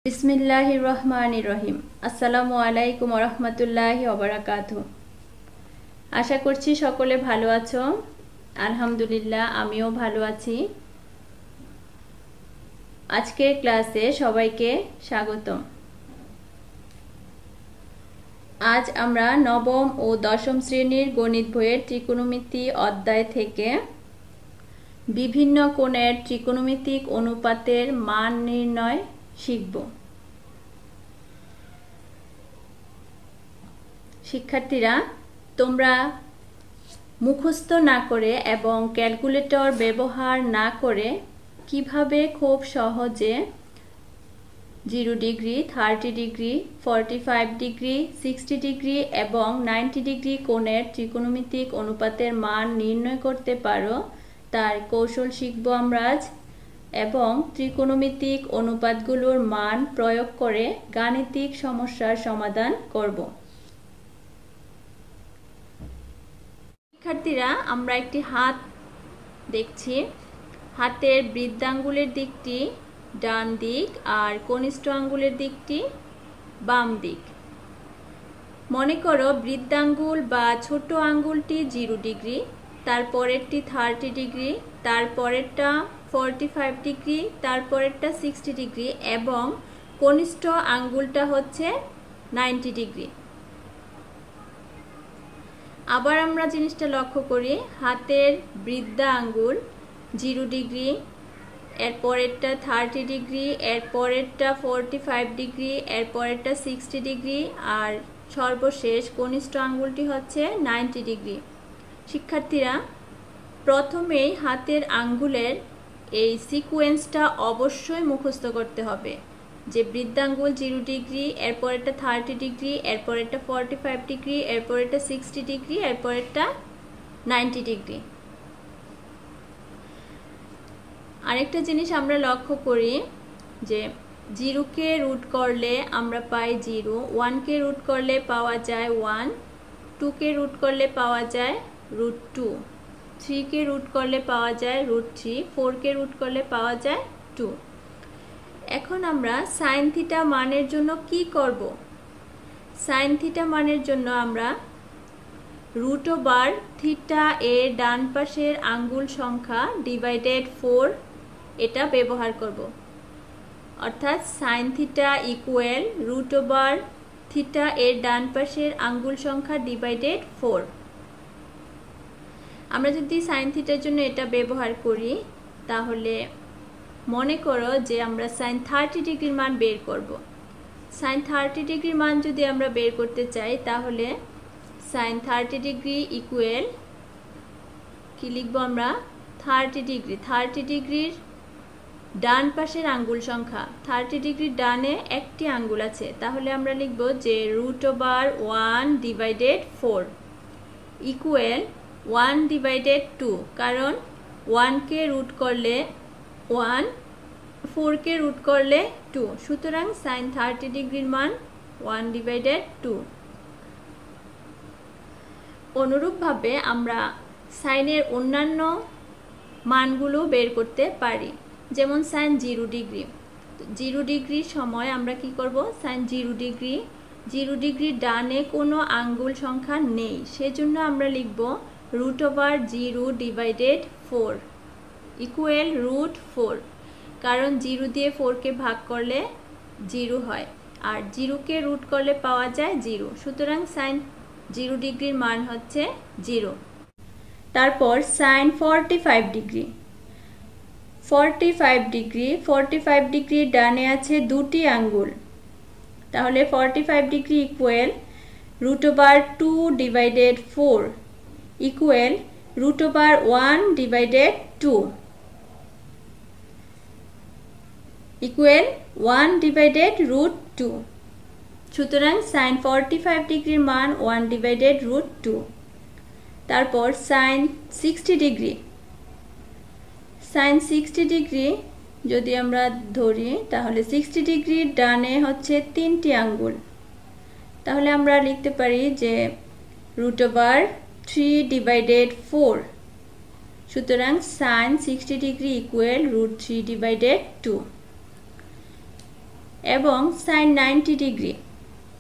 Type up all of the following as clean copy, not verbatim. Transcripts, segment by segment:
বিসমিল্লাহির রহমানির রহিম। আসসালামু আলাইকুম ওয়া রাহমাতুল্লাহি ওয়া বারাকাতুহু। আশা করছি সকলে ভালো আছো। আলহামদুলিল্লাহ আমিও ভালো আছি। আজকের ক্লাসে সবাইকে স্বাগতম। আজ আমরা নবম ও দশম শ্রেণীর গণিত বইয়ের ত্রিকোণমিতি অধ্যায় থেকে বিভিন্ন কোণের ত্রিকোণমিতিক অনুপাতের মান নির্ণয় শিখব। শিক্ষার্থীরা, তোমরা মুখস্থ না করে এবং ক্যালকুলেটর ব্যবহার না করে কিভাবে খুব সহজে 0 ডিগ্রি, 30 ডিগ্রি, 45 ডিগ্রি, 60 ডিগ্রি এবং 90 ডিগ্রি কোণের ত্রিকোণমিতিক অনুপাতের মান নির্ণয় করতে পারো তার কৌশল শিখব আমরা আজ, এবং ত্রিকোণমিতিক অনুপাতগুলোর মান প্রয়োগ করে গাণিতিক সমস্যার সমাধান করব। শিক্ষার্থীরা, আমরা একটি হাত দেখছি। হাতের বৃদ্ধাঙ্গুলের দিকটি ডান দিক আর কনিষ্ঠ আঙ্গুলের দিকটি বাম দিক। মনে করো বৃদ্ধাঙ্গুল বা ছোট আঙ্গুলটি 0 ডিগ্রি, তারপরেরটি 30 ডিগ্রি, তারপরেরটা 45 ডিগ্রি, তারপরেরটা 60 ডিগ্রি এবং কনিষ্ঠ আঙ্গুলটা হচ্ছে 90 ডিগ্রি। আবার আমরা জিনিসটা লক্ষ্য করি, হাতের বৃদ্ধা আঙ্গুল 0 ডিগ্রি, এরপরেরটা 30 ডিগ্রি, এরপরেরটা 45 ডিগ্রি, এরপরেরটা 60 ডিগ্রি আর সর্বশেষ কনিষ্ঠ আঙ্গুলটি হচ্ছে 90 ডিগ্রি। শিক্ষার্থীরা, প্রথমেই হাতের আঙ্গুলের এই সিকোয়েন্সটা অবশ্যই মুখস্থ করতে হবে, যে বৃদ্ধাঙ্গুল 0 ডিগ্রি, এরপরেরটা 30 ডিগ্রি, এরপরেরটা 45 ডিগ্রি, এরপরেরটা 60 ডিগ্রি, এরপরেরটা 90 ডিগ্রি। আরেকটা জিনিস আমরা লক্ষ্য করি যে 0 কে রুট করলে আমরা পাই 0, 1 কে রুট করলে পাওয়া যায় 1, 2 কে রুট করলে পাওয়া যায় √2, 3 কে রুট করলে পাওয়া যায় √3, 4 কে রুট করলে পাওয়া যায় 2। এখন আমরা সাইন থিটা মানের জন্য কি করব? সাইন থিটা মানের জন্য আমরা √θ এর ডান পাশের আঙ্গুল সংখ্যা ডিভাইডেড 4 এটা ব্যবহার করব। অর্থাৎ সাইন থিটা ইকুয়াল √θ এর ডান পাশের আঙ্গুল সংখ্যা ডিভাইডেড 4। আমরা যদি সাইন থিটার জন্য এটা ব্যবহার করি, তাহলে মনে করো যে আমরা সাইন 30 ডিগ্রির মান বের করব। সাইন 30 ডিগ্রির মান যদি আমরা বের করতে চাই, তাহলে সাইন 30 ডিগ্রি ইকুয়াল কি লিখব আমরা? 30 ডিগ্রি। 30 ডিগ্রির ডান পাশের আঙ্গুল সংখ্যা, 30 ডিগ্রির ডানে একটি আঙ্গুল আছে, তাহলে আমরা লিখব যে √1 ডিভাইডেড 4 ইকুয়াল 1 ডিভাইডেড 2, কারণ 1 কে রুট করলে 1, 4 কে রুট করলে 2, সুতরাং সাইন 30 ডিগ্রির মান 1 ডিভাইডেড 2। অনুরূপভাবে আমরা সাইনের অন্যান্য মানগুলো বের করতে পারি, যেমন সাইন 0 ডিগ্রি। 0 ডিগ্রির সময় আমরা কি করব? সাইন 0 ডিগ্রি, 0 ডিগ্রির ডানে কোনো আঙ্গুল সংখ্যা নেই, সেজন্য আমরা লিখব √0 ডিভাইডেড 4 ইকুয়াল √4, কারণ 0 দিয়ে 4 কে ভাগ করলে 0 হয় আর 0 কে রুট করলে পাওয়া যায় 0, সুতরাং সাইন 0 ডিগ্রির মান হচ্ছে 0। তারপর সাইন 45 ডিগ্রি। 45 ডিগ্রি, 45 ডিগ্রির ডানে আছে দুটি আঙ্গুল, তাহলে 45 degree equal √2 divided 4 equal √1 divided 2 equal 1 divided √2, সুতরাং সাইন 45 ডিগ্রির মান 1 ডিভাইডেড √2। তারপর সাইন 60 ডিগ্রি। সাইন 60 ডিগ্রি যদি আমরা ধরি, তাহলে 60 ডিগ্রির ডানে হচ্ছে 3টি আঙ্গুল, তাহলে আমরা লিখতে পারি যে √3 ডিভাইডেড 4, সুতরাং সাইন 60 ডিগ্রি ইকুয়াল √3 ডিভাইডেড 2। এবং সাইন 90 ডিগ্রি।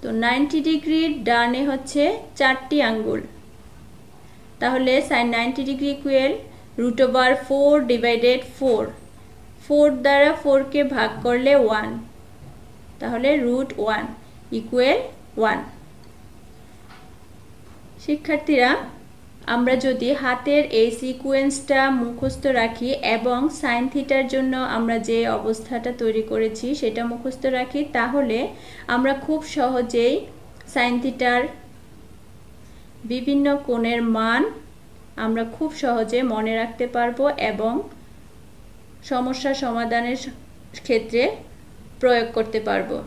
তো 90 ডিগ্রির ডানে হচ্ছে 4টি আঙ্গুল, তাহলে সাইন 90 ডিগ্রি ইকুয়াল √4 ডিভাইডেড 4, 4 দ্বারা 4কে ভাগ করলে 1, তাহলে √1 ইকুয়াল 1। শিক্ষার্থীরা, আমরা যদি হাতের এই সিকোয়েন্সটা মুখস্থ রাখি এবং সাইন থিটার জন্য আমরা যে অবস্থাটা তৈরি করেছি সেটা মুখস্থ রাখি, তাহলে আমরা খুব সহজেই সাইন থিটার বিভিন্ন কোণের মান আমরা খুব সহজে মনে রাখতে পারবো এবং সমস্যা সমাধানের ক্ষেত্রে প্রয়োগ করতে পারবো।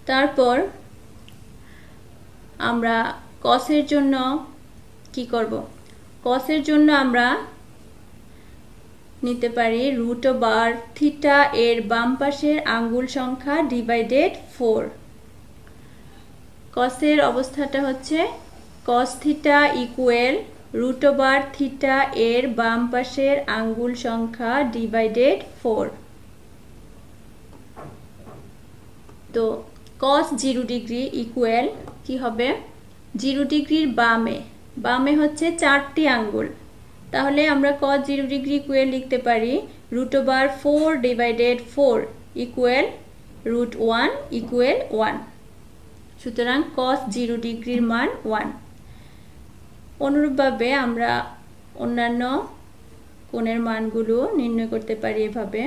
তারপর আমরা কসের জন্য কি করব? কসের জন্য আমরা নিতে পারি √θ এর বাম পাশের আঙ্গুল সংখ্যা ডিভাইডেড 4। কসের অবস্থাটা হচ্ছে cos θ ইকুয়াল √θ এর বাম পাশের আঙ্গুল সংখ্যা ডিভাইডেড 4। তো cos 0 ডিগ্রি ইকুয়াল কি হবে? 0 ডিগ্রির বামে হচ্ছে 4টি আঙ্গুল, তাহলে আমরা cos 0 ডিগ্রি ইকুয়াল লিখতে পারি √4 ডিভাইডেড 4 ইকুয়াল √1 ইকুয়াল 1। সুতরাং cos 0 ডিগ্রির মান 1। অনুরূপভাবে আমরা অন্যান্য কোণের মানগুলো নির্ণয় করতে পারি এভাবে।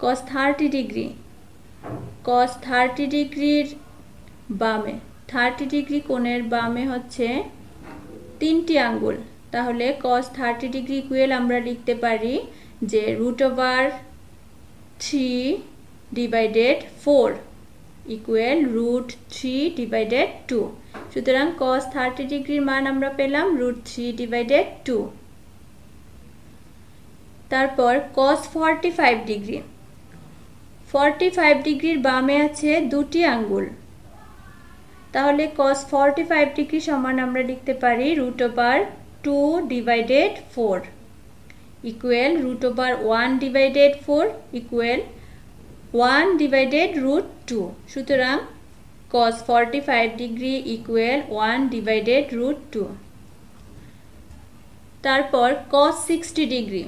cos 30 ডিগ্রি, cos 30 ডিগ্রির বামে, 30 ডিগ্রি কোণের বামে হচ্ছে 3টি আঙ্গুল, তাহলে cos 30 ডিগ্রি ইকুয়াল আমরা লিখতে পারি যে √3 ডিভাইডেড 4 ইকুয়াল √3 ডিভাইডেড 2। সুতরাং cos 30 ডিগ্রির মান আমরা পেলাম √3 ডিভাইডেড 2। তারপর cos 45 ডিগ্রি, 45 ডিগ্রির বামে আছে 2টি আঙ্গুল, তাহলে cos 45 ডিগ্রি সমান আমরা লিখতে পারি √2 divided 4 equal √1 divided 4 equal 1 divided √2। সুতরাং cos 45 ডিগ্রি ইকুয়াল 1 ডিভাইডেড √2। তারপর cos 60 ডিগ্রি,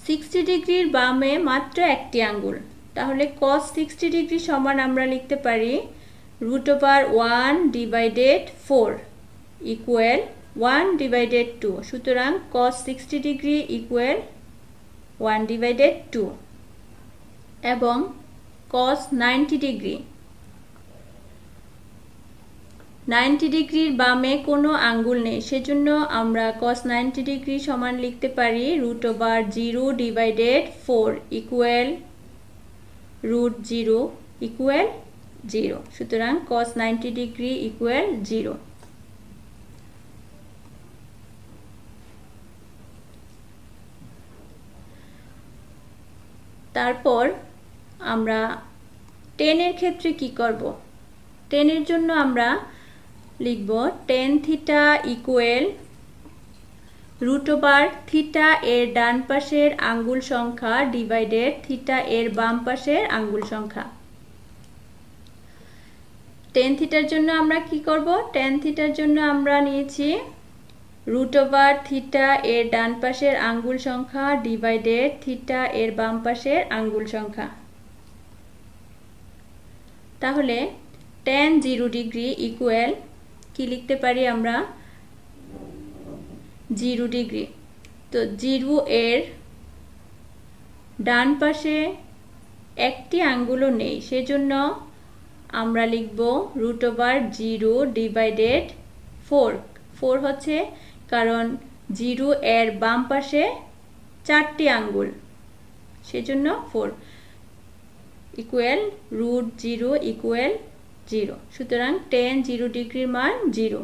60 ডিগ্রির বামে মাত্র 1টি আঙ্গুল, তাহলে cos 60 ডিগ্রি সমান আমরা লিখতে পারি √1 ডিভাইডেড 4 ইকুয়াল 1 ডিভাইডেড 2। সুতরাং cos 60 ডিগ্রি ইকুয়াল 1 ডিভাইডেড 2। এবং cos 90 ডিগ্রি, 90 ডিগ্রির বামে কোনো আঙ্গুল নেই, সেজন্য আমরা cos 90 ডিগ্রি সমান লিখতে পারি √0 ডিভাইডেড 4 ইকুয়াল √0 ইকুয়াল 0। সুতরাং cos 90 ডিগ্রি ইকুয়াল 0। তারপর আমরা tan এর ক্ষেত্রে কি করব? tan এর জন্য আমরা লিখব tan θ ইকুয়াল √θ এর ডান পাশের আঙ্গুল সংখ্যা ডিভাইডেড θ এর বাম পাশের আঙ্গুল সংখ্যা। tan θ এর জন্য আমরা কি করব? tan θ এর জন্য আমরা নিয়েছি √θ এর ডান পাশের আঙ্গুল সংখ্যা ডিভাইডেড θ এর বাম পাশের আঙ্গুল সংখ্যা। তাহলে tan 0 ডিগ্রি ইকুয়াল কি লিখতে পারি আমরা? 0 ডিগ্রি। তো 0 এর ডান পাশে একটি আঙ্গুলও নেই, সেজন্য আমরা লিখব √0 ডিভাইডেড 4। 4 হচ্ছে কারণ 0 এর বাম পাশে 4টি আঙ্গুল, সেজন্য 4 ইকুয়াল √0 ইকুয়াল 0। সুতরাং tan 0 ডিগ্রির মান 0।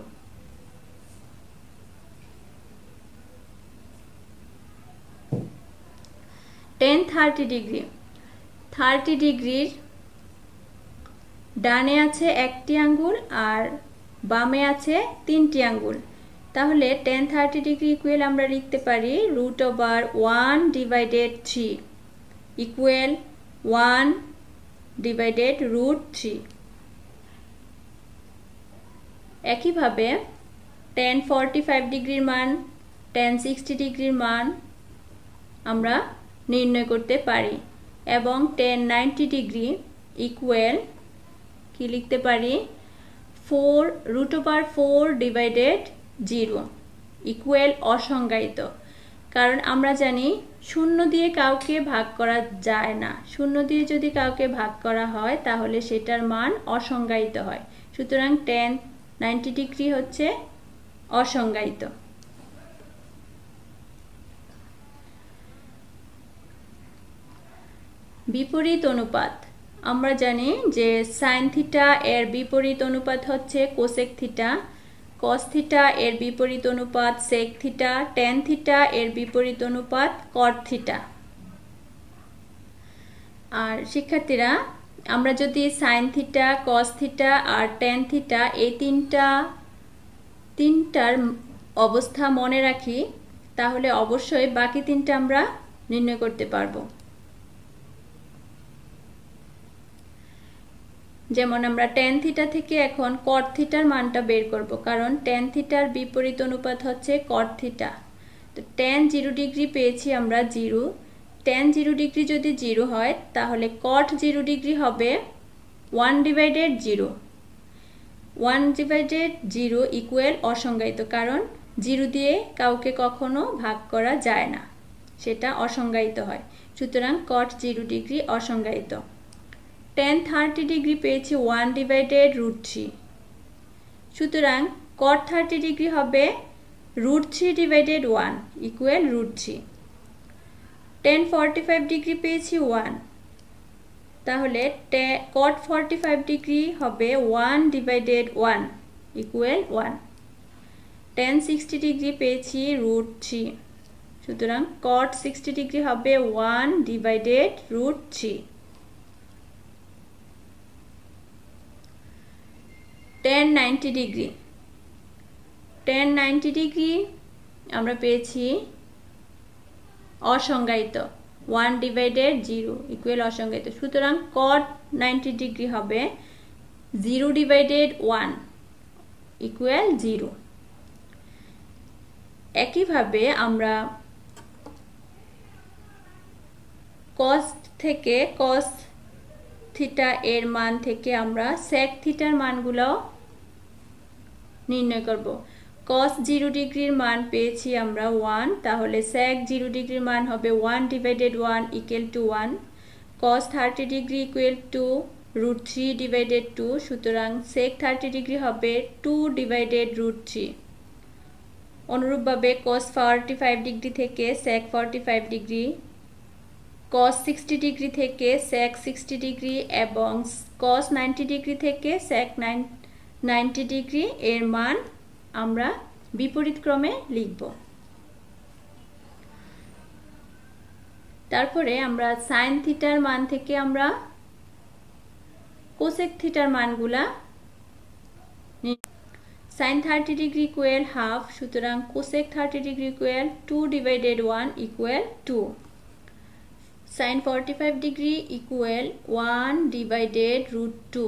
tan 30 ডিগ্রি, 30 ডিগ্রির ডানে আছে 1টি আঙ্গুল আর বামে আছে 3টি আঙ্গুল, তাহলে tan 30 ডিগ্রি ইকুয়াল আমরা লিখতে পারি √1 ডিভাইডেড 3 ইকুয়াল 1 ডিভাইডেড √3। একইভাবে tan 45 ডিগ্রির মান tan 60 ডিগ্রির মান আমরা নির্ণয় করতে পারি এবং tan 90 ডিগ্রি ইকুয়াল কি লিখতে পারি 4√4 ডিভাইডেড 0 ইকুয়াল অসংজ্ঞায়িত। কারণ আমরা জানি শূন্য দিয়ে কাউকে ভাগ করা যায় না, শূন্য দিয়ে যদি কাউকে ভাগ করা হয় তাহলে সেটার মান অসংজ্ঞায়িত হয়। সুতরাং tan 90 ডিগ্রি হচ্ছে অসংজ্ঞায়িত। বিপরীত অনুপাত আমরা জানি যে sin থিটা এর বিপরীত অনুপাত হচ্ছে cosec থিটা, cos থিটা এর বিপরীত অনুপাত sec থিটা, tan থিটা এর বিপরীত অনুপাত cot থিটা। আর শিক্ষার্থীরা আমরা যদি sin থিটা, cos থিটা আর tan থিটা এই তিনটার অবস্থা মনে রাখি তাহলে অবশ্যই বাকি তিনটা আমরা নির্ণয় করতে পারবো। যেমন আমরা tan থিটা থেকে এখন cot থিটার মানটা বের করব, কারণ tan থিটার বিপরীত অনুপাত হচ্ছে cot থিটা। তো tan 0 ডিগ্রি পেয়েছি আমরা 0, tan 0 ডিগ্রি যদি 0 হয় তাহলে cot 0 ডিগ্রি হবে 1 ডিভাইডেড 0। 1 ডিভাইডেড 0 ইকুয়াল অসংজ্ঞায়িত, কারণ 0 দিয়ে কাউকে কখনো ভাগ করা যায় না, সেটা অসংজ্ঞায়িত হয়। সুতরাং cot 0 ডিগ্রি অসংজ্ঞায়িত। tan 30 ডিগ্রি পেয়েছি 1 ডিভাইডেড √3, সুতরাং cot 30 ডিগ্রি হবে √3 ডিভাইডেড 1 ইকুয়াল √3। tan 45 ডিগ্রি পেয়েছি 1, তাহলে cot 45 ডিগ্রি হবে 1 ডিভাইডেড 1 ইকুয়াল 1। tan 60 ডিগ্রি পেয়েছি √3, সুতরাং cot 60 ডিগ্রি হবে 1 divided √3। tan 90 degree, tan 90 degree আমরা পেয়েছি অসংজ্ঞায়িত 1 ডিভাইডেড 0 ইকুয়াল অসংজ্ঞায়িত। সুতরাং cot 90 ডিগ্রি হবে 0 ডিভাইডেড 1 ইকুয়াল 0। একইভাবে আমরা cos থেকে cos থিটা এর মান থেকে আমরা sec থিটার মানগুলো নির্ণয় করব। cos 0 ডিগ্রির মান পেয়েছি আমরা 1, তাহলে sec 0 ডিগ্রির মান হবে 1 divided 1 equal to 1। cos 30 degree equal to √3 divided 2, সুতরাং sec 30 ডিগ্রি হবে 2 ডিভাইডেড √3। অনুরূপভাবে cos 45 ডিগ্রি থেকে sec 45 ডিগ্রি, cos 60 ডিগ্রি থেকে sec 60 ডিগ্রি এবং cos 90 ডিগ্রি থেকে sec 90 ডিগ্রি এর মান আমরা বিপরীত ক্রমে লিখব। তারপরে আমরা sin থিটার মান থেকে আমরা cosec থিটার মানগুলা sin 30 ডিগ্রি ইকুয়াল হাফ, সুতরাং cosec 30 degree equal 2 divided 1 equal 2। sin 45 degree equal 1 divided √2,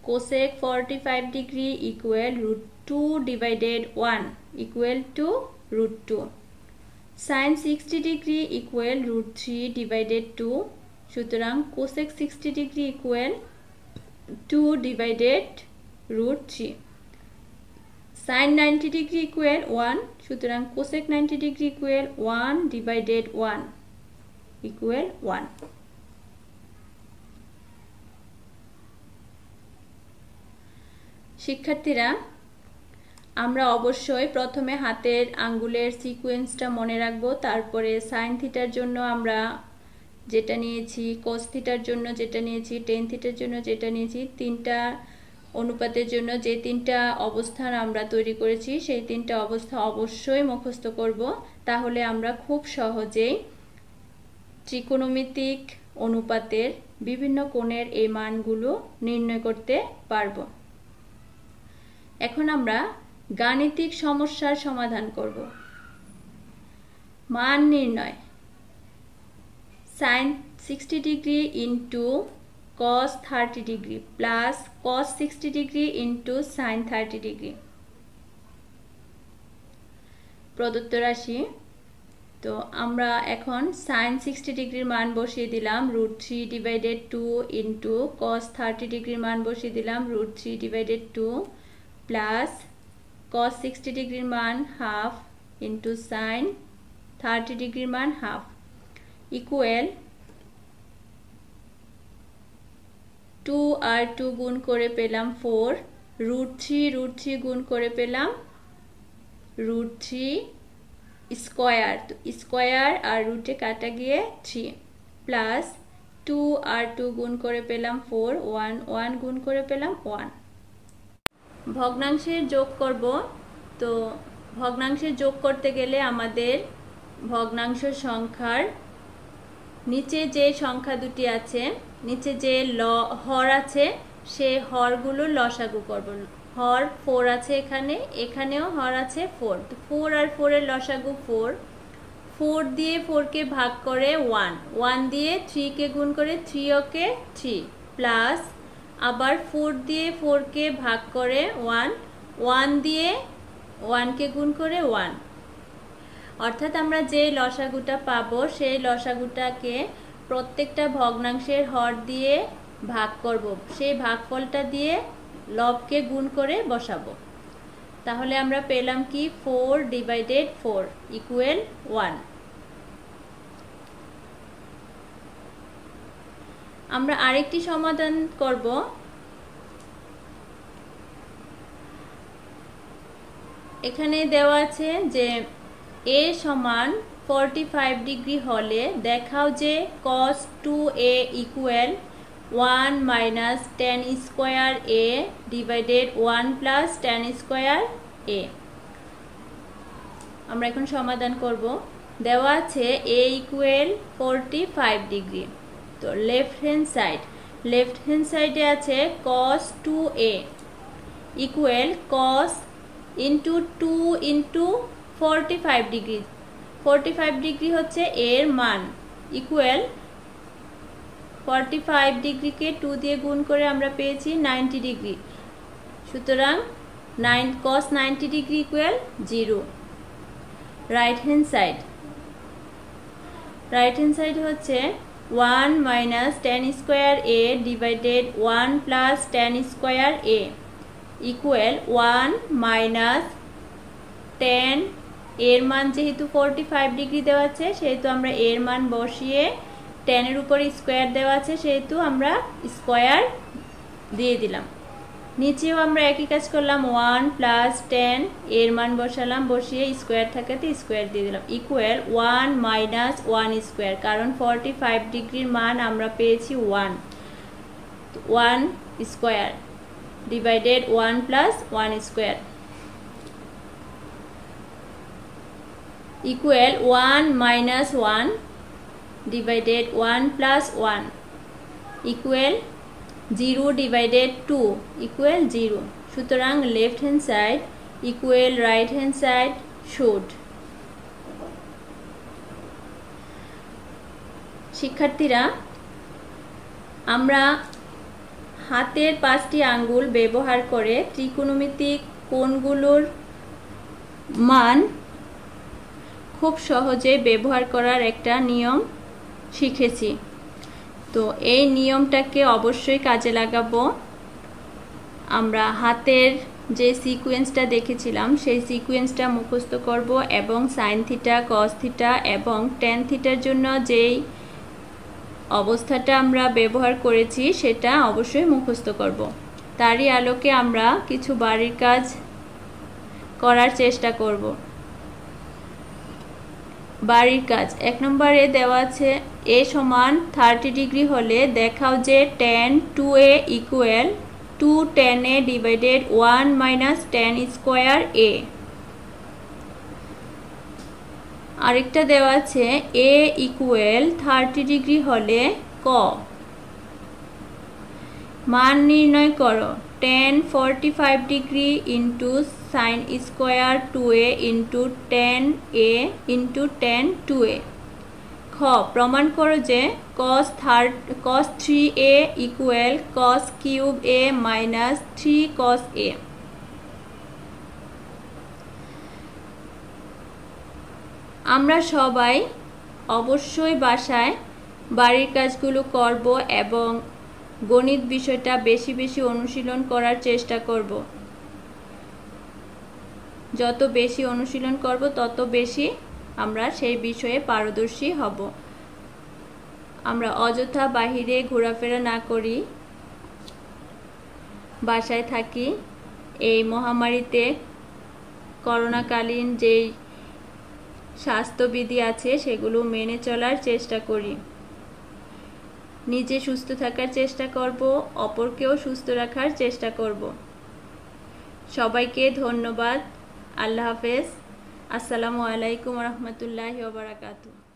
cosec 45 degree equal √2 divided 1 equal to √2। sin 60 degree equal √3 divided 2, সুতরাং cosec 60 degree equal 2 divided √3। sin 90 degree equal 1, সুতরাং cosec 90 degree equal 1 divided 1 equal 1। শিক্ষার্থীরা আমরা অবশ্যই প্রথমে হাতের আঙ্গুলের সিকোয়েন্সটা মনে রাখব, তারপরে sin থিটার জন্য আমরা যেটা নিয়েছি, cos থিটার জন্য যেটা নিয়েছি, tan থিটার জন্য যেটা নিয়েছি, তিনটা অনুপাতের জন্য যে তিনটা অবস্থান আমরা তৈরি করেছি সেই তিনটা অবস্থা অবশ্যই মুখস্থ করব, তাহলে আমরা খুব সহজেই ত্রিকোণমিতিক অনুপাতের বিভিন্ন কোণের এই মানগুলো নির্ণয় করতে পারব। এখন আমরা গাণিতিক সমস্যার সমাধান করব। মান নির্ণয়। 60 degree into cos 30 degree plus cos 60 degree into sin 30 degree প্রদত্ত রাশি। তো আমরা এখন sin 60 ডিগ্রির মান বসিয়ে দিলাম √3/2 ইন্টু cos 30 ডিগ্রির মান বসিয়ে দিলাম √3/2 প্লাস cos 60 ডিগ্রির মান হাফ ইন্টু sin 30 ডিগ্রির মান হাফ ইকুয়াল 2 আর 2 গুণ করে পেলাম 4 √3 গুণ করে পেলাম √3 স্কয়ার, তো স্কয়ার আর রুটে কাটা গিয়ে 3 প্লাস 2 আর 2 গুণ করে পেলাম 4 1 গুণ করে পেলাম 1। ভগ্নাংশের যোগ করব। তো ভগ্নাংশের যোগ করতে গেলে আমাদের ভগ্নাংশ সংখ্যার নিচে যে সংখ্যা দুটি আছে, নিচে যে হর আছে সেই হরগুলোর লসাগু করব। হর 4 আছে, এখানেও হর আছে 4, তো 4 আর 4 এর লসাগু 4 দিয়ে 4 কে ভাগ করে 1 দিয়ে 3 কে গুণ করে 3 ওকে 3 প্লাস আবার 4 দিয়ে 4 কে ভাগ করে 1 দিয়ে 1 কে গুণ করে 1, অর্থাৎ আমরা যে লসাগুটা পাবো সেই লসাগুটাকে প্রত্যেকটা ভগ্নাংশের হর দিয়ে ভাগ করব, সেই ভাগফলটা দিয়ে লবকে গুণ করে বসাবো। তাহলে আমরা পেলাম কি 4/4 ইকুয়াল 1। আমরা আরেকটি সমাধান করব। এখানে দেওয়া আছে যে a সমান 45 ডিগ্রি হলে দেখাও যে cos 2a equal 1 minus tan square a divided 1 plus tan square a। আমরা এখন সমাধান করব। দেওয়া আছে a ইকুয়াল 45 ডিগ্রি, তো লেফট হ্যান্ড সাইডে আছে cos 2a equal cos into 2 into 45 degree, 45 degree হচ্ছে এর মান ইকুয়াল 45 ডিগ্রিকে 2 দিয়ে গুণ করে আমরা পেয়েছি 90 ডিগ্রি, সুতরাং cos 90 degree equal 0। Right hand side হচ্ছে 1 minus tan square a divided 1 plus tan square a equal 1 minus tan এর মান যেহেতু 45 ডিগ্রি দেওয়া আছে সেহেতু আমরা এর মান বসিয়ে tan এর উপর স্কয়ার দেওয়া আছে সেহেতু আমরা স্কয়ার দিয়ে দিলাম। নিচেও আমরা একই কাজ করলাম, 1 প্লাস tan এর মান বসালাম, বসিয়ে স্কয়ার থাকাতে স্কয়ার দিয়ে দিলাম ইকুয়াল 1 মাইনাস 1 স্কয়ার, কারণ 45 ডিগ্রির মান আমরা পেয়েছি 1 square divided 1 plus 1 square equal 1 minus 1 divided 1 plus 1 equal 0 divided 2 equal 0। সুতরাং left hand side equal right hand side should. শিক্ষার্থীরা, আমরা হাতের 5টি আঙ্গুল ব্যবহার করে ত্রিকোণমিতিক কোণগুলোর মান খুব সহজে ব্যবহার করার একটা নিয়ম শিখেছি। তো এই নিয়মটাকে অবশ্যই কাজে লাগাবো। আমরা হাতের যে সিকোয়েন্সটা দেখেছিলাম সেই সিকোয়েন্সটা মুখস্থ করব এবং সাইন থিটা, কস থিটা এবং ট্যান থিটার জন্য যেই অবস্থাটা আমরা ব্যবহার করেছি সেটা অবশ্যই মুখস্থ করব। তারই আলোকে আমরা কিছু বাড়ির কাজ করার চেষ্টা করব। বাড়ির কাজ 1 নম্বরে দেওয়া আছে a সমান 30 ডিগ্রি হলে দেখাও যে tan 2a equal 2 tan a divided 1 minus tan square a। আরেকটা দেওয়া আছে a ইকুয়াল 30 ডিগ্রি হলে ক মান নির্ণয় করো tan 45 degree into sin square 2a into tan a into tan 2a। খ খ প্রমাণ করো যে cos 3a equal cos cube a minus 3 cos a। আমরা সবাই অবশ্যই বাসায় বাড়ির কাজগুলো করব এবং গণিত বিষয়টা বেশি বেশি অনুশীলন করার চেষ্টা করব। যত বেশি অনুশীলন করব তত বেশি আমরা সেই বিষয়ে পারদর্শী হব। আমরা অযথা বাহিরে ঘোরাফেরা না করি, বাসায় থাকি। এই মহামারীতে করোনাকালীন যেই স্বাস্থ্যবিধি আছে সেগুলো মেনে চলার চেষ্টা করি। নিজে সুস্থ থাকার চেষ্টা করব, অপরকেও সুস্থ রাখার চেষ্টা করব। সবাইকে ধন্যবাদ। আল্লাহ হাফেজ। আসসালামু আলাইকুম ওয়া রাহমাতুল্লাহি ওয়া বারাকাতুহু।